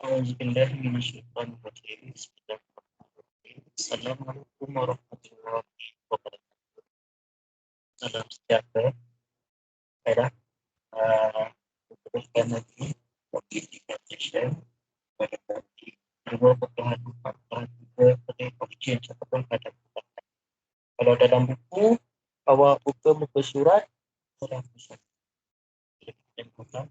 Auzubillahiminasyaitonirrajim. Bismillahirrahmanirrahim. Assalamualaikum warahmatullahi wabarakatuh. Salam sejahtera. Baiklah, teruskan lagi topik session pada topik 2.4.3 Rate of Change ataupun kadar perubahan. Kalau dalam buku, awak buka muka surat 101. Kita buka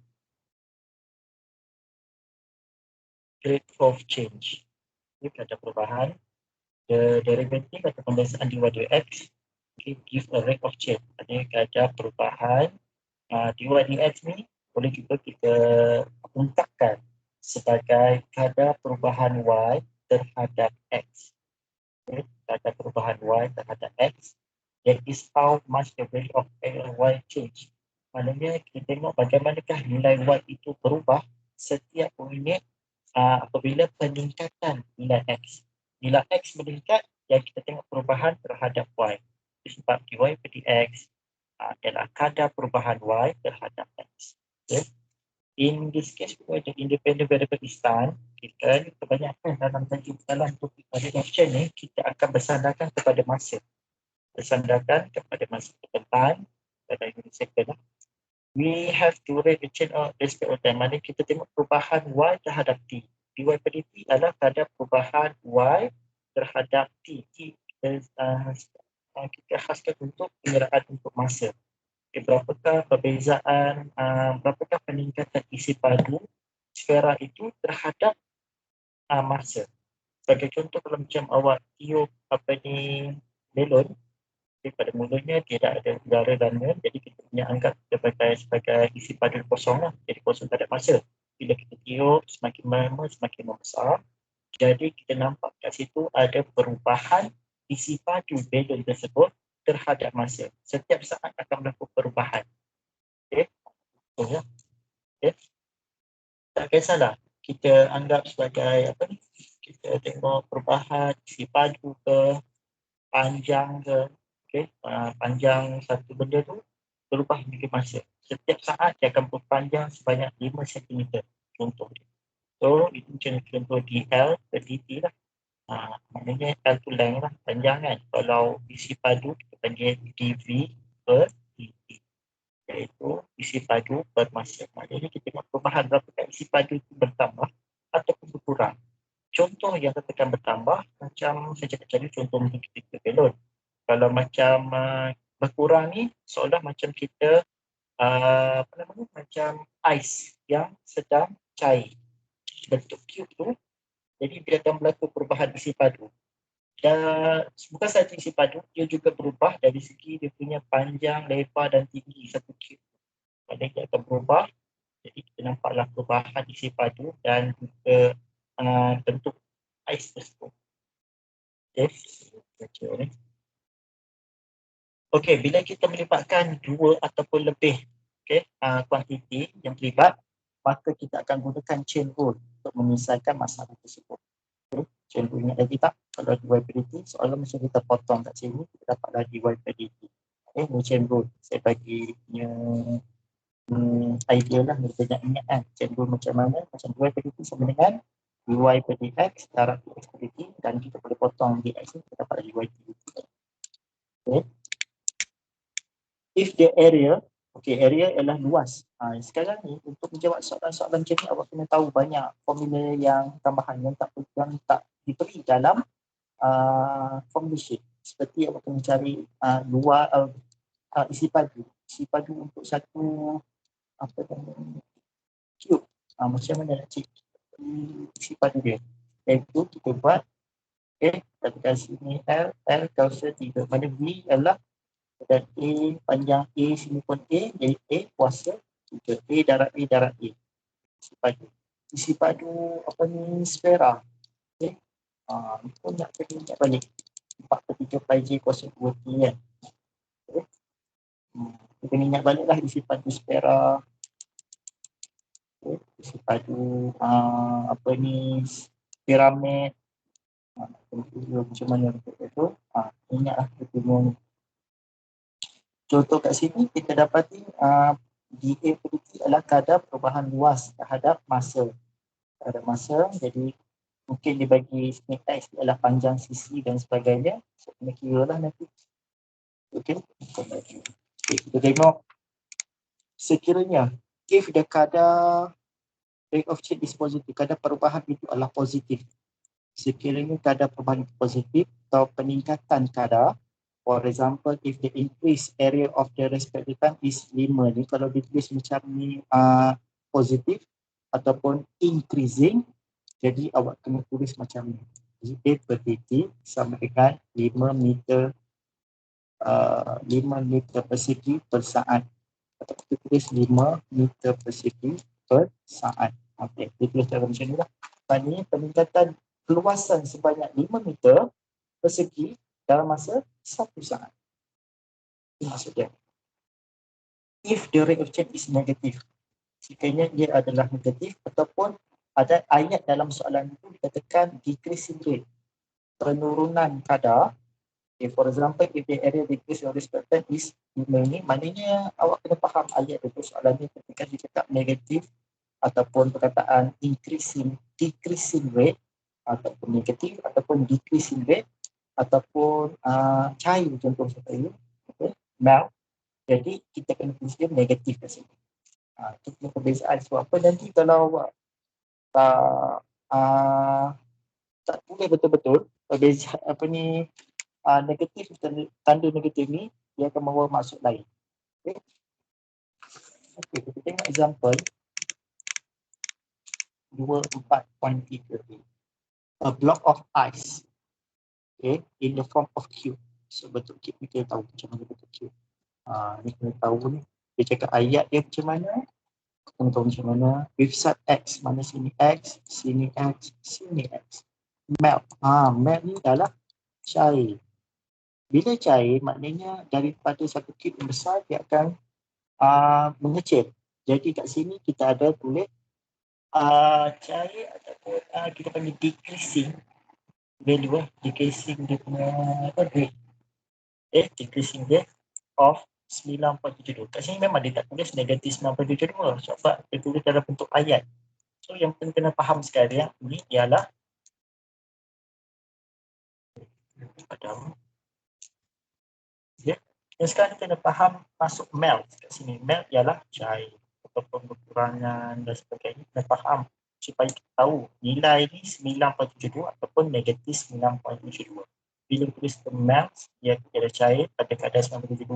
Rate of Change. Ini kadar perubahan. The derivative atau pembiasaan dy dx give a rate of change. Ada kadar perubahan dy dx ni boleh juga kita ungkapkan sebagai kadar perubahan y terhadap x. Okay. Kadar perubahan y terhadap x, that is how much the value of y change. Maknanya kita tengok bagaimanakah nilai y itu berubah setiap minit apabila peningkatan nilai x. Nilai x meningkat, yang kita tengok perubahan terhadap y. Sebab dy per dx adalah kadar perubahan y terhadap x. Okay. In this case, the independent variable is time. Kita kebanyakan dalam topik adaptation ni, kita akan bersandarkan kepada masa. Bersandarkan kepada masa time, pada unit second. We have to rate the change of respect of time. Maksudnya kita tengok perubahan y terhadap t. dy per dt adalah kadar perubahan y terhadap t. Kita khaskan untuk penyeraan untuk masa. Okay, berapakah perbezaan, berapakah peningkatan isi padu sfera itu terhadap masa. Sebagai contoh, kalau macam awak tiup melon, pada mulanya tidak ada udara dalamnya, jadi kita punya anggap sebagai isi padu kosong lah. Jadi kosong tak ada masa. Bila kita tiup, semakin lama semakin membesar. Jadi kita nampak kat situ ada perubahan isi padu balon tersebut terhadap masa. Setiap saat akan berlaku perubahan. Okay. Okay. Tak kisahlah. Kita anggap sebagai kita tengok perubahan isi padu ke, panjang ke. Okay. Panjang satu benda tu berubah dengan masa. Setiap saat dia akan berpanjang sebanyak 5 cm. Contoh dia. So, itu contoh dl per dt lah. Maknanya L tu length lah, panjang kan. Kalau isi padu kita panggil dv per dt. Iaitu isi padu per masa. Maknanya kita tengok perubahan berapakah isi padu itu bertambah ataupun berkurang. Contoh yang katakan bertambah, macam saya cakap tadi, contoh kita balon. Kalau macam berkurang ni, seolah macam kita macam ais yang sedang cair. Bentuk cube tu, jadi dia akan berlaku perubahan isi padu. Dan bukan sahaja isi padu, dia juga berubah dari segi dia punya panjang, lebar dan tinggi satu cube. Maksudnya dia akan berubah, jadi kita nampaklah perubahan isi padu dan juga bentuk ais tersebut. Okay. Okey, bila kita melibatkan dua ataupun lebih kuantiti yang terlibat, maka kita akan gunakan chain rule untuk menyelesaikan masalah tersebut. Okay. Chain rule ingat lagi tak? Kalau dy per dt, soalan macam kita potong kat sini, kita dapatlah dy per dt. Okay, ini chain rule. Saya bagi punya idea lah, kita nak ingat kan. Chain rule macam mana? Macam dy per dt sama dengan dy per dx darab dx per dt, dan kita boleh potong dx ni, kita dapat dy per dt. Okay. If the area, area ialah luas. Sekarang ni untuk menjawab soalan-soalan macam ni, awak kena tahu banyak formula yang tambahan yang tak diberi dalam formula sheet. Seperti awak kena cari isi padu. Isi padu untuk satu cube. Macam mana nak cari isi padu dia? Iaitu kita buat, kita kasih ni L kuasa 3. Mana V adalah dan A, panjang A, sini pun A, jadi A kuasa 3. A darab A darab A. Isi padu sfera. Okay. Ini pun nak kena ingat balik. 4/3 pi J kuasa 2T kan. Okay. Kita kena ingat balik lah isi padu sfera. Okay. Isi padu piramid. Macam mana untuk itu? Ingatlah kita mau. Contoh kat sini kita dapati dA per dt adalah kadar perubahan luas terhadap masa. ada masa. Jadi mungkin dibagi snake X adalah panjang sisi dan sebagainya. So, kena kira lah nanti. Okey, kita tengok sekiranya if the kadar rate of change is positive, kadar perubahan itu adalah positif. Sekiranya kadar perubahan itu positif atau peningkatan kadar, for example, if the increase area of the respective time is 5 ni, kalau ditulis macam ni positif ataupun increasing, jadi awak kena tulis macam ni. Jadi A per dt sama dengan 5 meter 5 meter persegi per saat. Atau kita tulis 5 meter persegi per saat. Okey, kita tulis cara macam ni lah. Maksudnya peningkatan keluasan sebanyak 5 meter persegi dalam masa 1 saat. Itu maksudnya. If the rate of change is negative, sekiranya dia adalah negatif ataupun ada ayat dalam soalan itu dikatakan decreasing rate, penurunan kadar. Okay, for example, if the area decrease your respectant is 5 ni, maknanya awak kena faham ayat itu soalan ni ketika dicakap negatif ataupun perkataan decreasing rate ataupun negatif ataupun decreasing rate ataupun cair contoh seperti ini, okay, melt. Jadi kita kena tulis dia negatif kat sini. Itu punya perbezaan. Sebab apa nanti kalau awak tak tulis betul-betul perbezaan apa ni, negatif, tanda negatif ni dia akan membawa maksud lain. Okay. Okay, kita tengok example 24.3. A block of ice, okay, in the form of cube. So bentuk cube ni kita tahu macam mana bentuk cube. Ni kena tahu ni. Dia cakap ayat dia macam mana, kena tahu macam mana. With set X, mana sini X, sini X, sini X. Melt. Melt ni adalah cair. Bila cair, maknanya daripada satu cube yang besar, dia akan mengecil. Jadi kat sini kita ada tulis cair ataupun kita panggil decreasing value, decreasing dia punya rate. Decreasing rate of 9.72. Kat sini memang dia tak tulis negatif 9.72 sebab dia tulis dalam bentuk ayat. So yang penting kena faham sekarang ni ialah dan sekarang kita kena faham masuk melt kat sini. Melt ialah cair ataupun berkurangan dan sebagainya. Kena faham supaya kita tahu nilai ni 9.72 ataupun negatif 9.72. Bila tulis melt, dia ada cair pada kadar 9.72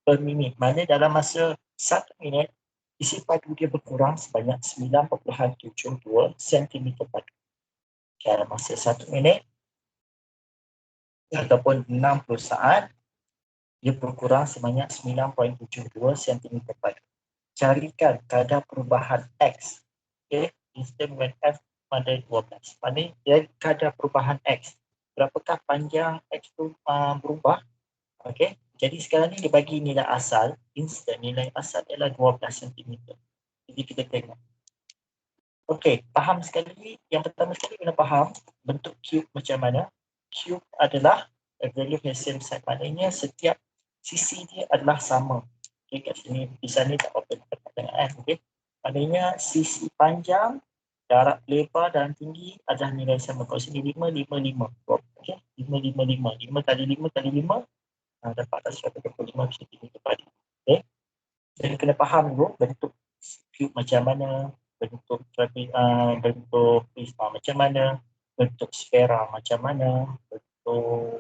per minit. Mana dalam masa 1 minit, isi padu dia berkurang sebanyak 9.72 cm padu. Dalam masa 1 minit ataupun 60 saat, dia berkurang sebanyak 9.72 cm padu. Carikan kadar perubahan X. Okay, instant when F pada 12. Maksudnya dia kadar perubahan X. Berapakah panjang X tu berubah? Okay, jadi sekarang ni dia bagi nilai asal. Instant nilai asal adalah 12 cm. Jadi kita tengok. Okay, faham sekali. Yang pertama sekali kena faham bentuk cube macam mana. Cube adalah a value of the same side. Maknanya setiap sisi dia adalah sama. Okay, kat sini, di sana tak apa perkataan. Okay, maknanya sisi panjang, jarak lebar dan tinggi adalah nilai sama. Kalau sini 5, 5, 5. Okay, 5, 5, 5. 5 kali 5 kali 5, dapat 125 cm padu. Okay, jadi kena faham dulu bentuk cube macam mana, bentuk prisma macam mana, bentuk sfera macam mana, bentuk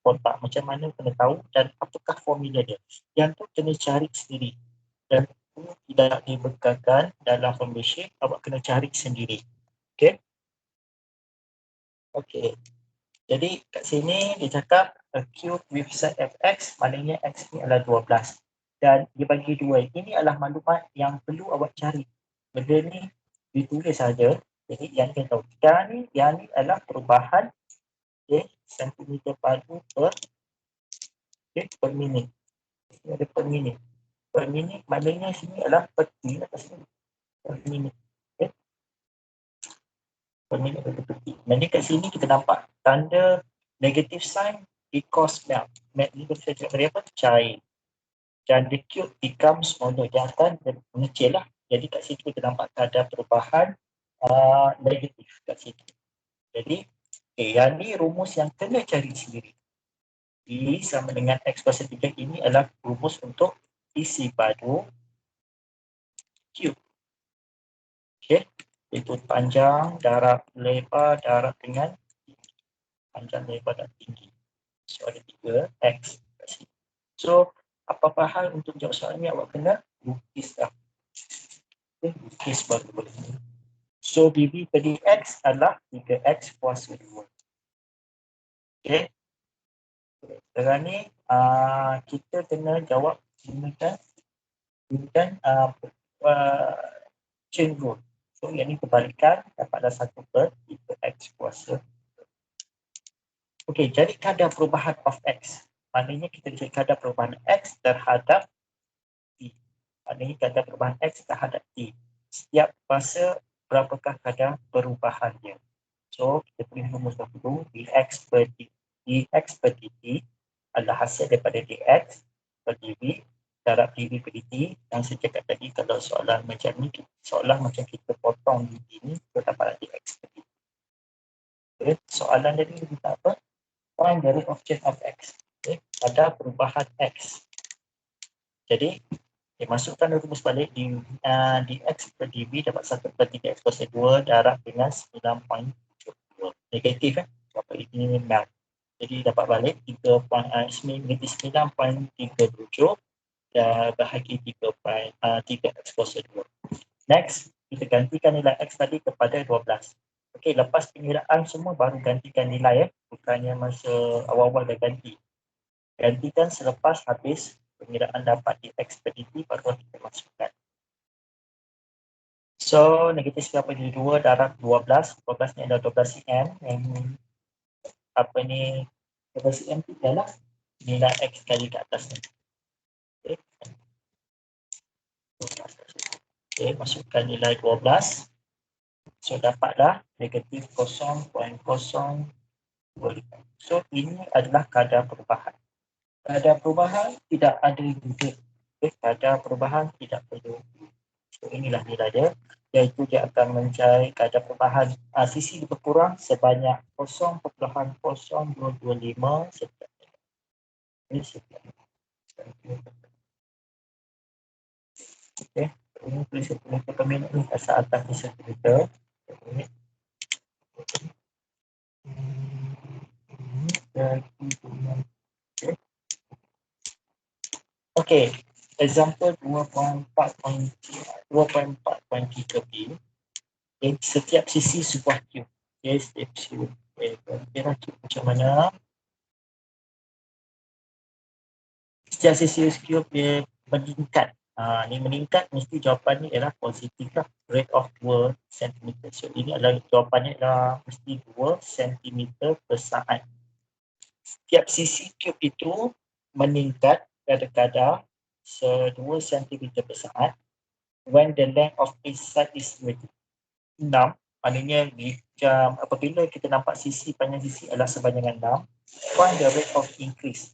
kotak macam mana, kena tahu dan apakah formula dia. Yang tu kena cari sendiri dan itu tidak dibekalkan dalam formula sheet, awak kena cari sendiri. Okay. Okay. Jadi kat sini dia cakap a cube with side fx, maknanya x ni adalah 12 dan dia bagi 2. Ini adalah maklumat yang perlu awak cari. Benda ni ditulis saja. Jadi yang kita tahu yang ni adalah perubahan sentimeter padu per minit. Ini ada per minit. Per minit maknanya sini adalah peti atas sini. Per minit. Per minit atau peti. Jadi kat sini kita nampak tanda negative sign because melt. Melt ni kita cakap dari apa? Cair. Dan the cube becomes smaller. Dia akan mengecil lah. Jadi kat sini kita nampak kadar perubahan negatif kat situ. Jadi, yang ni rumus yang kena cari sendiri. D sama dengan X kuasa 3 ini adalah rumus untuk isi padu Q. Okay. Itu panjang, darab, lebar, darab dengan panjang, lebar dan tinggi. So, ada 3 X. So, apa-apa hal untuk jawab soalan ni awak kena lukis dah. Okay, lukis baru boleh. So, dv per dx adalah 3x kuasa 2. Okay. Sekarang ni, kita kena jawab gunakan chain rule. So, yang ni kebalikan dapatlah 1 per 3x kuasa. Okey, jadi kadar perubahan of x. Maknanya kita cari kadar perubahan x terhadap t. Maknanya kadar perubahan x terhadap t. Setiap masa berapakah kadar perubahannya. So, kita pilih rumus dahulu. dx per dt adalah hasil daripada dx per dv darab dv per dt. Dan saya cakap tadi, kalau soalan macam ni, soalan macam kita potong dt ni, kita dapat dx per dt. Okay. Soalan tadi kita apa? Find the rate of change of x. Okay. Ada perubahan x. Jadi, dimasukkan rumus balik di dx per dv dapat 1 per 3x kuasa 2 darab dengan 9.72. Negatif dapat ini mel. Jadi dapat balik 9.37 dan bahagi 3x kuasa 2. Next, kita gantikan nilai x tadi kepada 12. Okey, lepas pengiraan semua baru gantikan nilai bukannya masa awal-awal dah ganti. Gantikan selepas habis pengiraan dapat di x per dt baru kita masukkan. So, negatif 9.2 darab 12. 12 ni adalah 12 cm. Yang apa ni, 12 cm tu adalah nilai x kali ke atas ni. Okay. Okay, masukkan nilai 12. So, dapatlah negatif 0.025. So, ini adalah kadar perubahan. Kadar perubahan tidak ada unit. Okay, kadar perubahan tidak perlu. So, inilah nilai dia. Iaitu dia akan mencari kadar perubahan sisi berkurang sebanyak 0.0225 setiap okay. Ini tulis per minit ni asal atas ni sentimeter. Okay. Example 2.4.3b. Okay. Setiap sisi sebuah cube. Okay. Setiap cube. Okay. Kira cube macam mana? Setiap sisi cube dia meningkat. Ni meningkat, mesti jawapan ni ialah positif lah. Rate of 2 cm. So, ini adalah jawapannya adalah mesti 2 cm per saat. Setiap sisi cube itu meningkat kadar-kadar 2 cm per saat when the length of each side is 6. Maknanya apabila kita nampak sisi panjang sisi adalah sebanyak 6, find the rate of increase.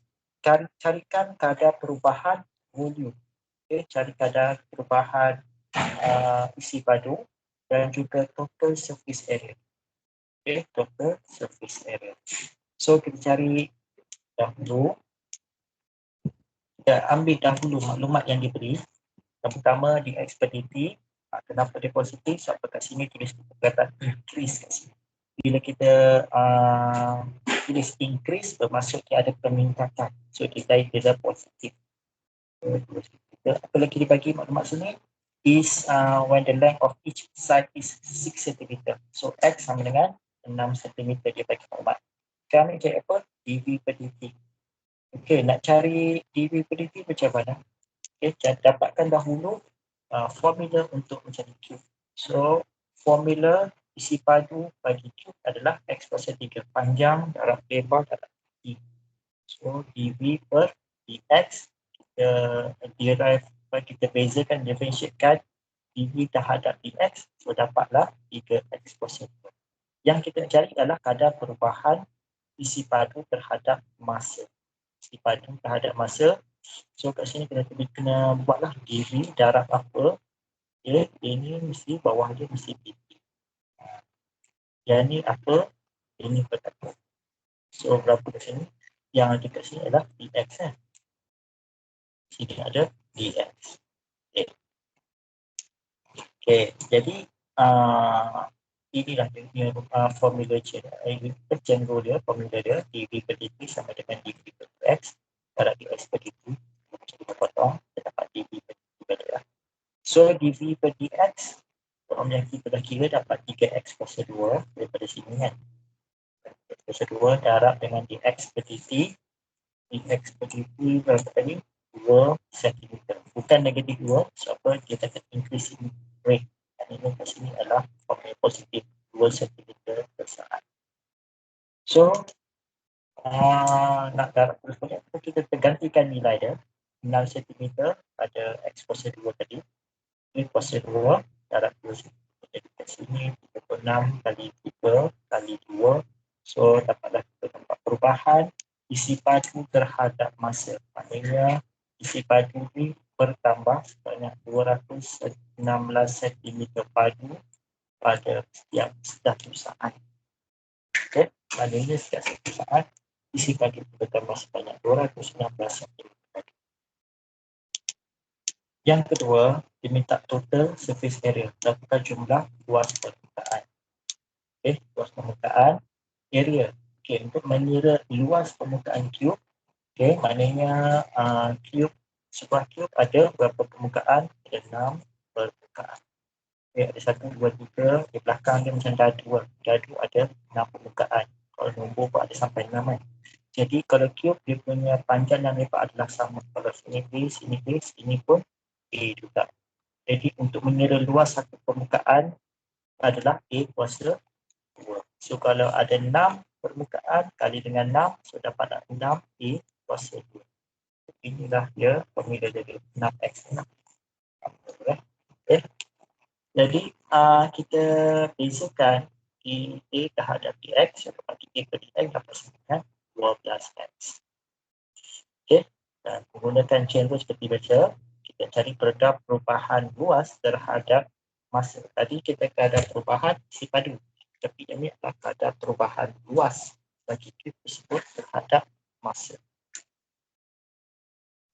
Carikan kadar perubahan volume. Okay, cari kadar perubahan isi padu dan juga total surface area. Okay, total surface area. So, kita cari dahulu. Kita ambil dahulu maklumat yang diberi. Yang pertama, dx per dt. Kenapa dia positif? Sebab kat sini tulis perkataan increase kat sini. Bila kita tulis increase, bermaksud dia ada peningkatan. So, dia dah positif. Apa lagi dibagi maklumat sini? Is when the length of each side is 6 cm. So, x sama dengan 6 cm dia bagi maklumat. Kami cari apa? dv per dt. Okey, nak cari dv per dt macam mana? Okey, dapatkan dahulu formula untuk mencari Q. So, formula isi padu bagi Q adalah x kuasa 3 panjang darab lebar darab t. So, dv per dx kita bezakan, differentiatekan dv terhadap dx. So, dapatlah 3x kuasa 2. Yang kita cari adalah kadar perubahan isi padu terhadap masa. Isi padu terhadap masa. So, kat sini kena buatlah dv darab apa. Okay, ini mesti bawah dia mesti dt. Yang ni apa? Ini berapa? So berapa di sini? Yang ada kat sini adalah dx kan. Sini ada dx. Okay. Okay. Jadi inilah dia formula rectangle dia, formula dia dv per dt sama dengan dv per x. Kalau dx per dt kita potong, kita dapat dv per dt lah. So dv per dx yang kita dah kira dapat 3x kuasa 2 daripada sini kan. X kuasa 2 darab dengan dx per dt. Dx per dt berapa tadi? 2 cm. Bukan negatif 2, sebab dia kata increasing rate. Dan ini kat sini adalah formula positif 2 cm per saat. So, nak darab terus banyak, kita tergantikan nilai dia. 6 cm pada x kuasa 2 tadi. Ini kuasa 2 darab 2 cm. Jadi kat sini 36 kali 3 kali 2. So, dapatlah kita nampak perubahan isi padu terhadap masa. Maknanya isi padu ni bertambah sebanyak 216 cm padu pada setiap 1 saat. Okay. Maknanya setiap 1 saat isi padu bertambah sebanyak 216 cm padu. Yang kedua, diminta total surface area, berapa jumlah luas permukaan. Okay, luas permukaan, area. Okay, untuk mengira luas permukaan cube, okay, maknanya cube, sebuah cube ada berapa permukaan? Ada 6 permukaan. Okay, ada 1, 2, 3, di belakang dia macam dadu. Dadu ada 6 permukaan. Kalau nombor pun ada sampai 6 kan. Jadi kalau cube dia punya panjang dan lebar adalah sama. Kalau sini A, sini A, sini pun A juga. Jadi untuk mengira luas satu permukaan adalah A kuasa 2. So kalau ada 6 permukaan kali dengan 6, so dapat 6 A kuasa 2. Inilah dia formula jadi 6x. Okay. Jadi kita bezakan A terhadap dx, dapat A per dx dapat dengan 12x. Okay. Dan menggunakan chain rule seperti biasa, kita cari perubahan luas terhadap masa. Tadi kita ada perubahan isi padu, tapi ini adalah kadar perubahan luas bagi cube tersebut terhadap masa.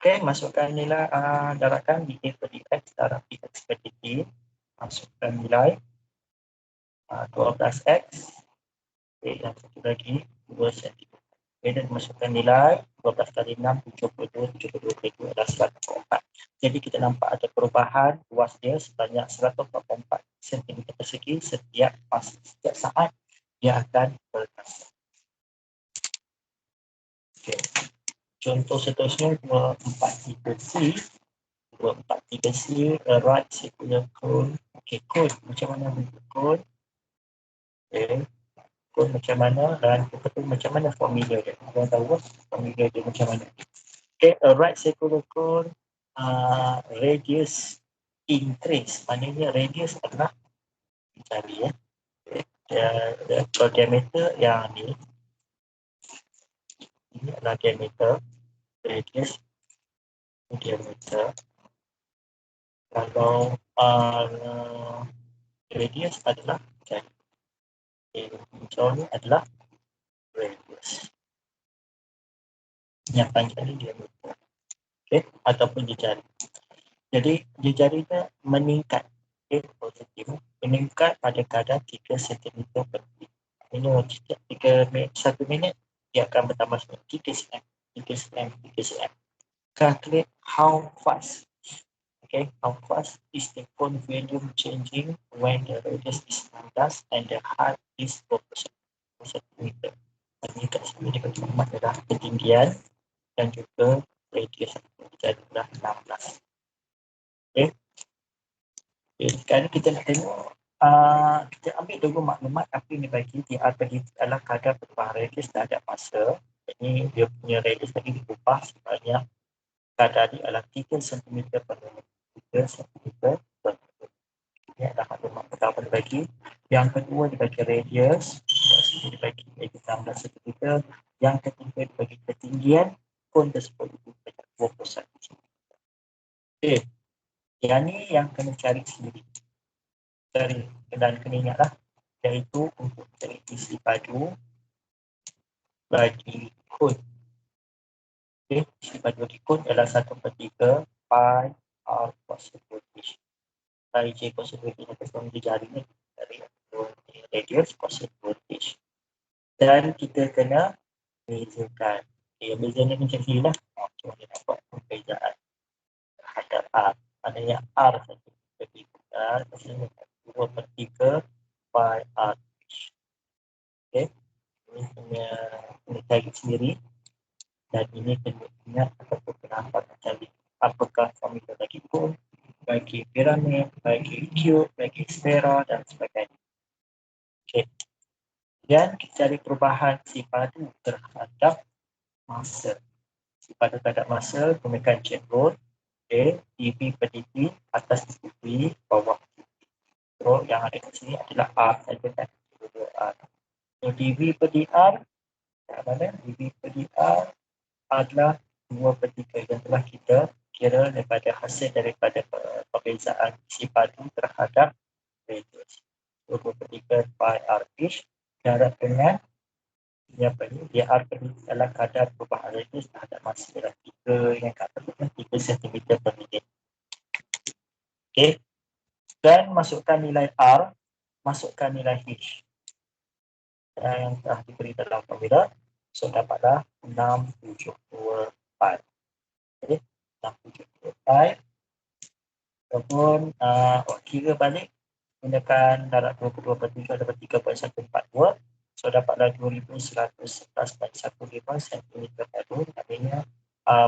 Okey, masukkan nilai darabkan dA per dx darab dx per dt. Masukkan nilai 12x. Okey, yang satu lagi 2 cm. Okey, dan masukkan nilai 12 kali 6, 72, 72 kali 2 adalah 144. Jadi kita nampak ada perubahan luas dia sebanyak 144 cm persegi setiap masa. Setiap saat dia akan bertambah. Okey. Contoh seterusnya 243C. 243C, right circular cone. Okey, cone. Macam mana bentuk cone? Okey. Cone macam mana dan macam mana formula dia. Abang tahu formula dia macam mana. Okay, a right circular cone radius increase. Maknanya radius adalah cari ya. Okay. Diameter yang ni. Ini adalah diameter. Radius diameter. Kalau radius adalah cari. Hijau ni adalah radius. Yang panjang ni diameter. Okay, ataupun jejari. Jadi jejarinya meningkat. Okay, positif. Meningkat pada kadar 3 cm per minit. Ini setiap 1 minit dia akan bertambah 3 cm, 3 cm, 3 cm. Calculate how fast. Okay, how fast is the cone volume changing when the radius is 16 and the height is 4 cm. Ini kat sini dia bagi maklumat adalah ketinggian dan juga radius adalah 16. Okay. Okay, sekarang kita nak tengok kita ambil dulu maklumat apa yang dibagi di atas adalah kadar perubahan radius terhadap masa. Ini dia punya radius tadi diubah sebanyak kadar ni adalah 3 cm per minit. 3 cm per minit. Ini adalah maklumat pertama dibagi. Yang kedua dibagi radius. Ini dibagi 16 cm. Yang ketiga dibagi ketinggian cone tersebut banyak 21 cm. Okay. Yang ni yang kena cari sendiri. Cari dan kena ingatlah iaitu untuk mencari isi padu bagi kod. Okay, isi padu bagi kod adalah 1/3 pi r kuasa voltage. Pi j kuasa voltage yang kita di jari ni dari radius kuasa voltage. Dan kita kena bezakan. Okay, bezanya macam ni lah. Cuma kita nampak perbezaan terhadap R. Maknanya R saja. Jadi kita sini 2/3 pi r. Okay. Ini punya cari sendiri. Dan ini kena ingat ataupun kenapa cari. Apakah formula bagi cone, bagi piramid, bagi cube, bagi sfera dan sebagainya. Okay. Dan kita cari perubahan si padu terhadap masa. Si padu terhadap masa gunakan chain rule. Okay. dV per dt atas dV bawah dV. So yang ada di sini adalah R saja kan. So dV per dr mana? dV per dr adalah 2/3 yang telah kita kira daripada hasil daripada perbezaan isi padu terhadap radius. 2/3 pi r ish darab dengan apa ni? Dia r adalah kadar perubahan radius terhadap masa adalah 3 yang kat atas 3 cm per minit. Okey. Dan masukkan nilai r, masukkan nilai h. Yang telah diberi dalam formula. So dapatlah 672 pi. Okay. 672 pi. Ataupun kira balik gunakan darab 22/3 dapat 3.142. So dapatlah 2111.15 cm/padu. Artinya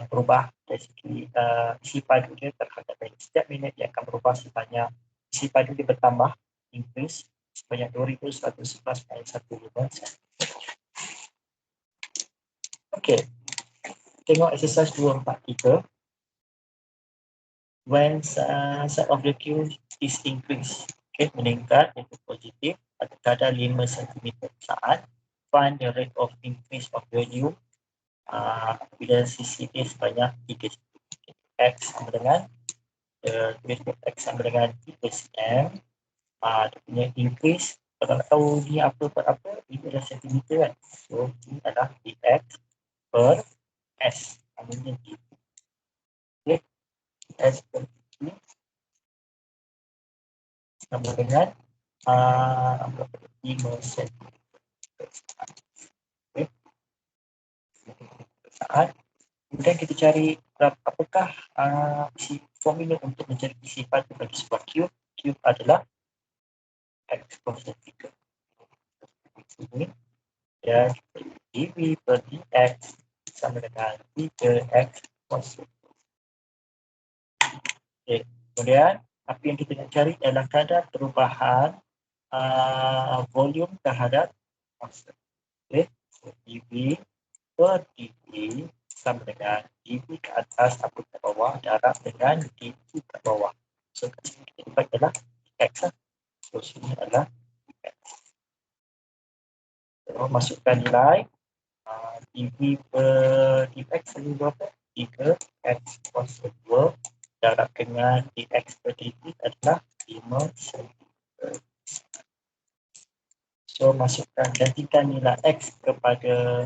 berubah dari segi isi padu dia terhadap minit. Setiap minit dia akan berubah sebanyak isi padu dia bertambah, increase sebanyak 2111.15 cm. Okey. Tengok exercise 243. When side of the cube is increased, okay, meningkat iaitu positif pada kadar 5 cm per saat, find the rate of increase of value bila sisi A sebanyak 3 cm. X sama dengan X sama dengan 3 cm. Dia punya increase, kalau nak tahu ni apa per apa, ini adalah cm kan. So ini adalah dx per s. Namanya dv. Okay. S per dv sama dengan 5 cm per saat. Okay. Saat. Kemudian kita cari apakah isi formula untuk mencari isi padu bagi sebuah cube. Cube adalah x kuasa 3. Ini dan dv per dx sama dengan 3x kuasa 2. Okay. Kemudian apa yang kita nak cari adalah kadar perubahan volume terhadap masa. Okay. So dv per dv sama dengan dv ke atas atau ke bawah darab dengan dv ke bawah. So kat sini kita dapat adalah x lah. So sini adalah x. So masukkan nilai dv per dx ini berapa? 3x kuasa 2 darab dengan dx per dv adalah 5 cm. So masukkan, gantikan nilai x kepada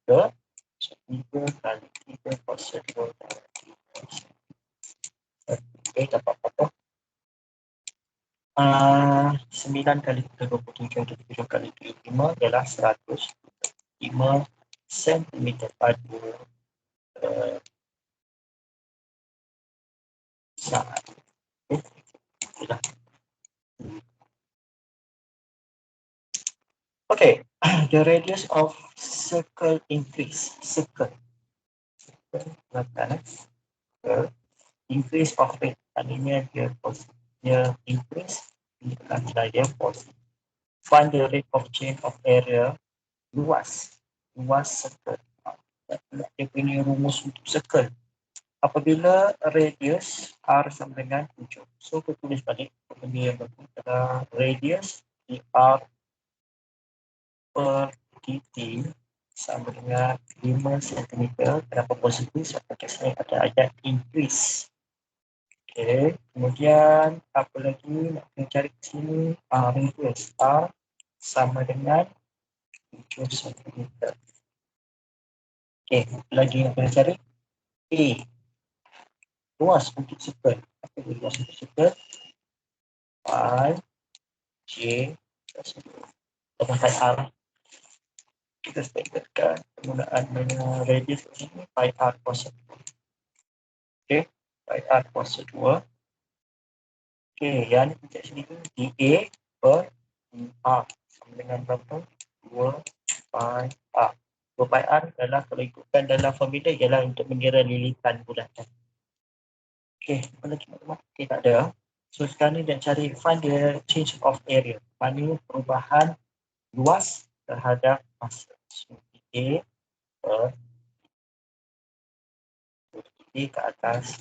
3. So 3 kali 3 kuasa 2 darab 5 cm. Okay, dapat berapa? 9 kali 3, 27, 27 kali 5 ialah 105 cm padu saat. Okay, the radius of circle increase. Circle increase of rate. Tadinya dia increase, nilai dia positif. Find the rate of change of area. Luas circle. Dia punya rumus untuk circle. Apabila radius R sama dengan 7. So, kita tulis balik benda yang bagus adalah radius R per dt sama dengan 5 cm. Kenapa positif? Sebab kat sini ada ayat increase. Okey, kemudian apa lagi nak kena cari kat sini, radius R sama dengan 7 cm. Okey, apa lagi nak kena cari? A, luas untuk circle. Apa dia luas untuk circle? Pi J dengan R. Kita standardkan penggunaan radius ini pi R kuasa 2. Okey, pi R kuasa 2. Okey, yang ni kita sini tu dA per R sama dengan berapa? 2 pi R. 2 pi R adalah kalau ikutkan dalam formula ialah untuk mengira lilitan bulatan. Okey, apa lagi maklumat? Okey, tak ada. So sekarang ni nak cari find the change of area. Mana perubahan luas terhadap masa. So, dA per D ke atas,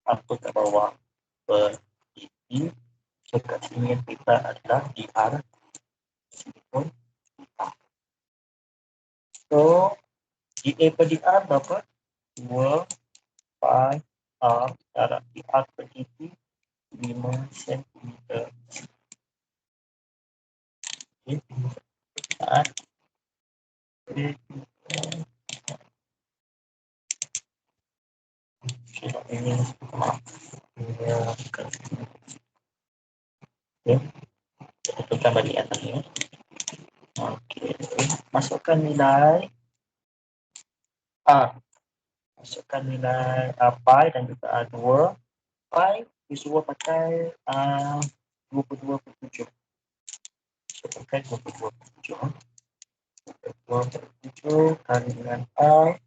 apa kat bawah per dB. So kat sini yang kita adalah dr. Sini pun dr. So dA per dr berapa? 2 pi r darab dr per dB 5 cm. Okay. Saat ini kita tukar balik atas ni. Okey, masukkan nilai R. Masukkan nilai pi dan juga R2. Pi disuruh pakai 22.7. So, pakai 22.7. 22.7 kali dengan R.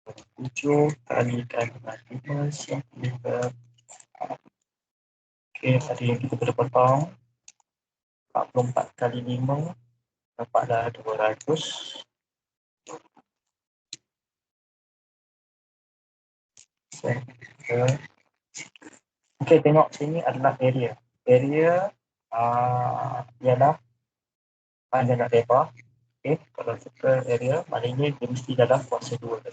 7 kalikan dengan 5 cm. Okey, tadi yang kita boleh potong 44 kali 5 dapatlah 200. Okey, tengok sini adalah area. Area ialah panjang dan lebar. Okey, kalau kita area maknanya dia mesti dalam kuasa 2.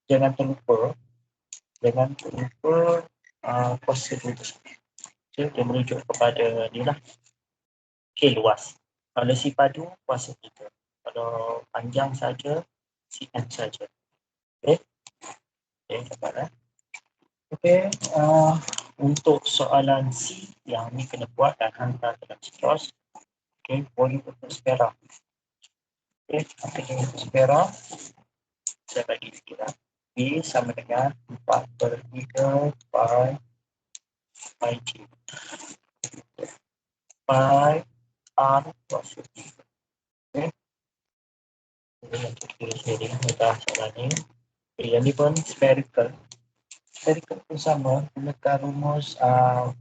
Jangan terlupa kuasa 2 tersebut. Okay, dia merujuk kepada ni lah. Okey, luas. Kalau si padu, kuasa 3. Kalau panjang saja, cm saja. Okey. Okey, dapat. Okey, untuk soalan C yang ni kena buat dan hantar dalam CITOS. Okey, volume atmosfera. Okey, apa yang atmosfera? Saya bagi sikit lah. B sama dengan 4/3 pi G. Pi R kuasa 3. Okey. Jadi, mudah soalan ni. Okay, yang ni pun spherical. Spherical pun sama, gunakan rumus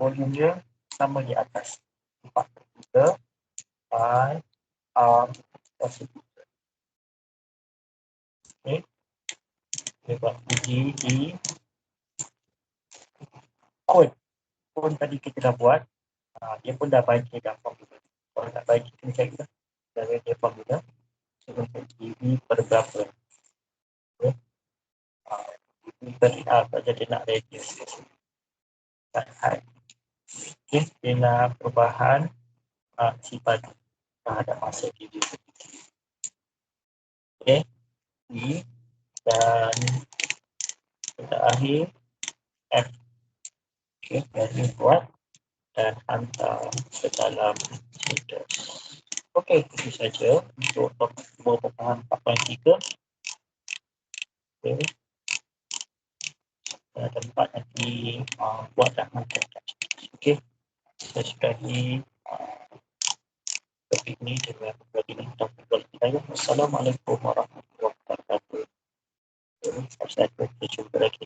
volume dia sama di atas. 4/3 pi R kuasa 3. Okay. Kita buat uji di kod tadi kita dah buat. Dia pun dah bagi dalam formula. Kalau nak bagi kena cari lah. Dari dia formula. So, untuk GB per berapa. Okay. GB per R saja dia nak radius. Okay. Dia nak perubahan sifat terhadap masa GB. Okay. E dan pada akhir F. Okay. Jadi buat dan hantar ke dalam CITOS. Okey, itu saja untuk pemahaman 4.3. Okey. Tempat nanti buat dan hantar. Okey. Saya sudahi topik ini dengan webinar topik berkaitan. Assalamualaikum warahmatullahi wabarakatuh. Sampai jumpa lagi.